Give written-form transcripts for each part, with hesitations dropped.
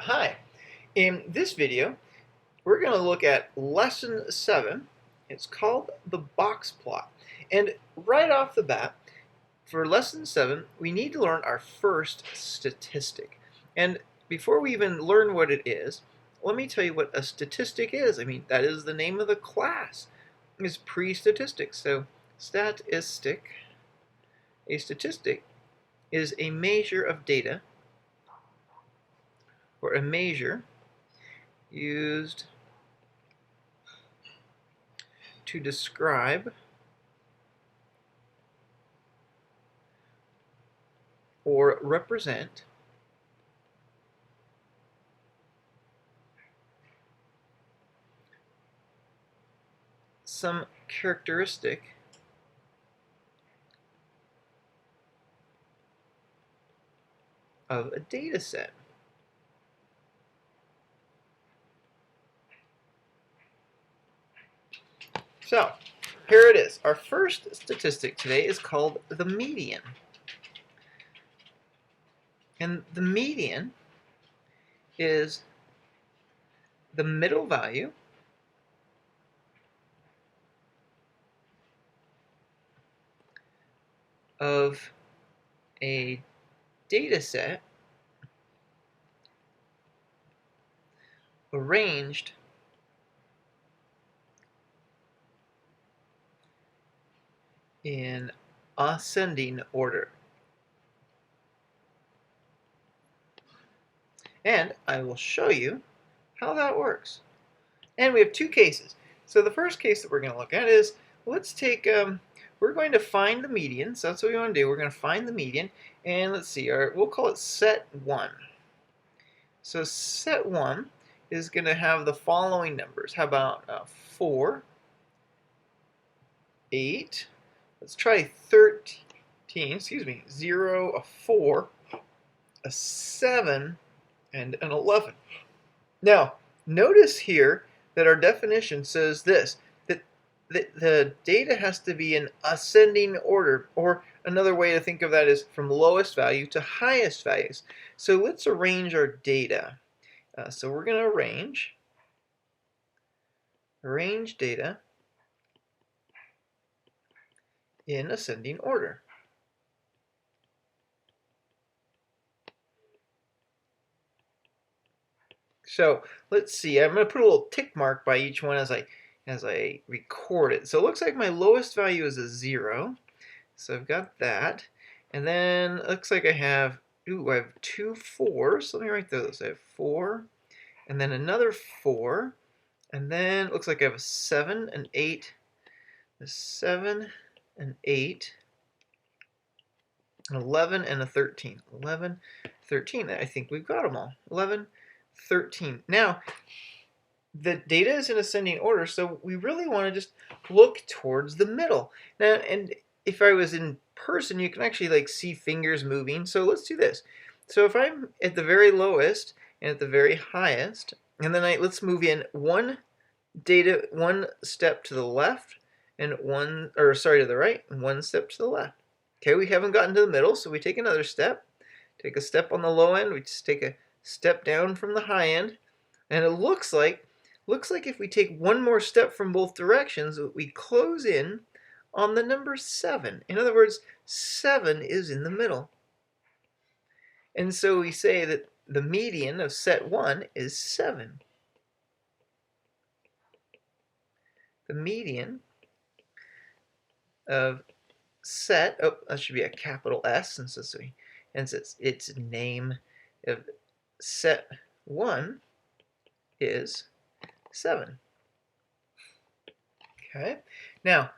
Hi, in this video we're going to look at lesson 7. It's called the box plot, and right off the bat for lesson 7 we need to learn our first statistic. And before we even learn what it is, let me tell you what a statistic is. That is the name of the class. It's pre-statistics. So a statistic is a measure of data, or a measure used to describe or represent some characteristic of a data set. So here it is. Our first statistic today is called the median. And the median is the middle value of a data set arranged in ascending order. And I will show you how that works. And we have two cases. So the first case that we're going to look at is, let's take, we're going to find the median. So that's what we want to do. We're going to find the median. And let's see, we'll call it set 1. So set 1 is going to have the following numbers. How about 4, 8, let's try 13, 0, a 4, a 7, and an 11. Now, notice here that our definition says this, that the data has to be in ascending order, or another way to think of that is from lowest value to highest values. So let's arrange our data. So we're going to arrange data in ascending order. So let's see, I'm going to put a little tick mark by each one as I record it. So it looks like my lowest value is a 0. So I've got that. And then it looks like I have 2 4s. Let me write those. I have 4, and then another 4. And then it looks like I have a 7, an 8, a 7, an 8, an 11, and a 13. 11, 13. I think we've got them all. 11, 13. Now, the data is in ascending order, so we really want to just look towards the middle. Now, and if I was in person, you can actually see fingers moving. So let's do this. So if I'm at the very lowest and at the very highest, and then let's move in one step to the left and to the right, and one step to the left. Okay, we haven't gotten to the middle, so we take another step. Take a step on the low end, we just take a step down from the high end, and it looks like if we take one more step from both directions, we close in on the number 7. In other words, 7 is in the middle. And so we say that the median of set 1 is 7. The median of set, that should be a capital S since its name of set 1 is 7. Okay, now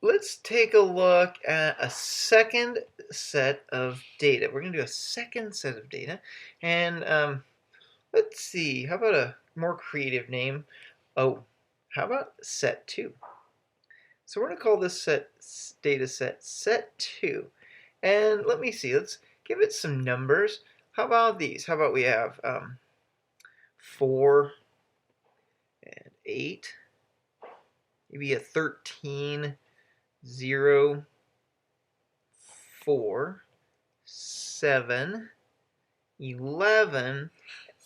let's take a look at a second set of data. We're going to do a second set of data, and let's see, how about a more creative name? How about set 2? So we're going to call this data set 2. And let me see, let's give it some numbers. How about these? How about we have 4 and 8, maybe a 13, 0, 4, 7, 11,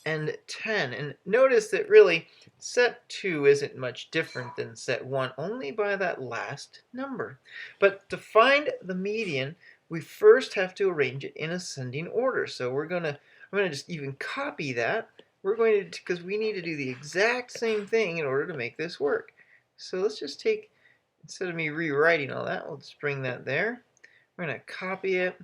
and 10. And notice that really set 2 isn't much different than set 1, only by that last number. But to find the median, we first have to arrange it in ascending order. So I'm going to just even copy that. We're going to, because we need to do the exact same thing in order to make this work. So let's just take, instead of me rewriting all that, we'll just bring that there. We're going to copy it.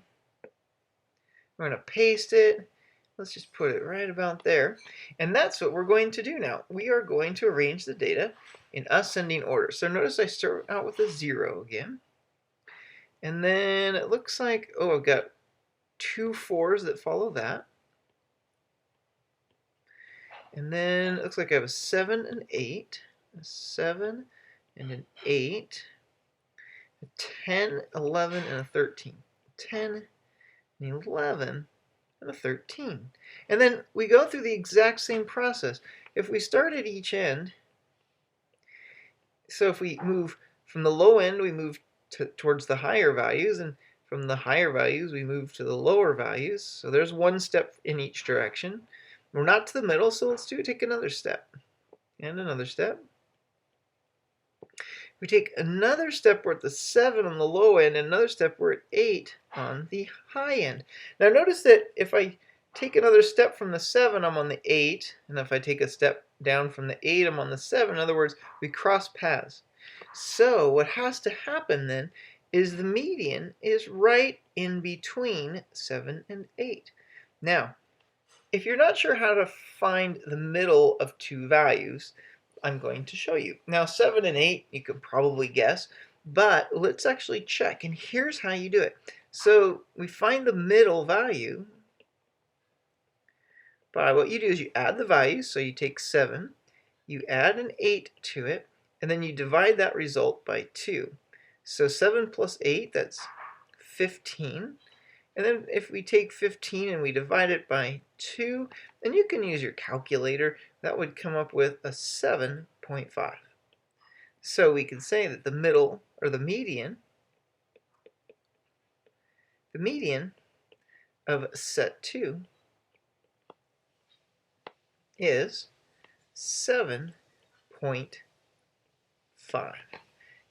We're going to paste it. Let's just put it right about there. And that's what we're going to do now. We are going to arrange the data in ascending order. So notice I start out with a 0 again. And then it looks like, oh, I've got 2 4s that follow that. And then it looks like I have a 7 and 8. A 7 and an 8. A 10, 11, and a 13. 10 and 11. And a 13. And then we go through the exact same process. If we start at each end, so if we move from the low end, we move towards the higher values, and from the higher values, we move to the lower values. So there's one step in each direction. We're not to the middle, so let's take another step. And another step. We take another step, we're at the 7 on the low end, and another step, we're at 8 on the high end. Now notice that if I take another step from the 7, I'm on the 8, and if I take a step down from the 8, I'm on the 7. In other words, we cross paths. So what has to happen then is the median is right in between 7 and 8. Now, if you're not sure how to find the middle of two values, I'm going to show you. Now 7 and 8 you could probably guess, but let's actually check, and here's how you do it. So we find the middle value by what you do is you add the values. So you take 7, you add an 8 to it, and then you divide that result by 2. So 7 plus 8, that's 15. And then if we take 15 and we divide it by 2, and you can use your calculator, that would come up with a 7.5. So we can say that the middle, or the median of set 2 is 7.5.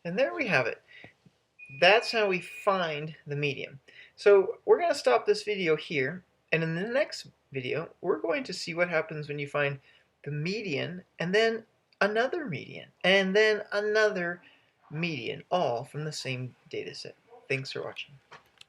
And there we have it. That's how we find the median. So we're going to stop this video here, and in the next video we're going to see what happens when you find the median and then another median and then another median, all from the same data set. Thanks for watching.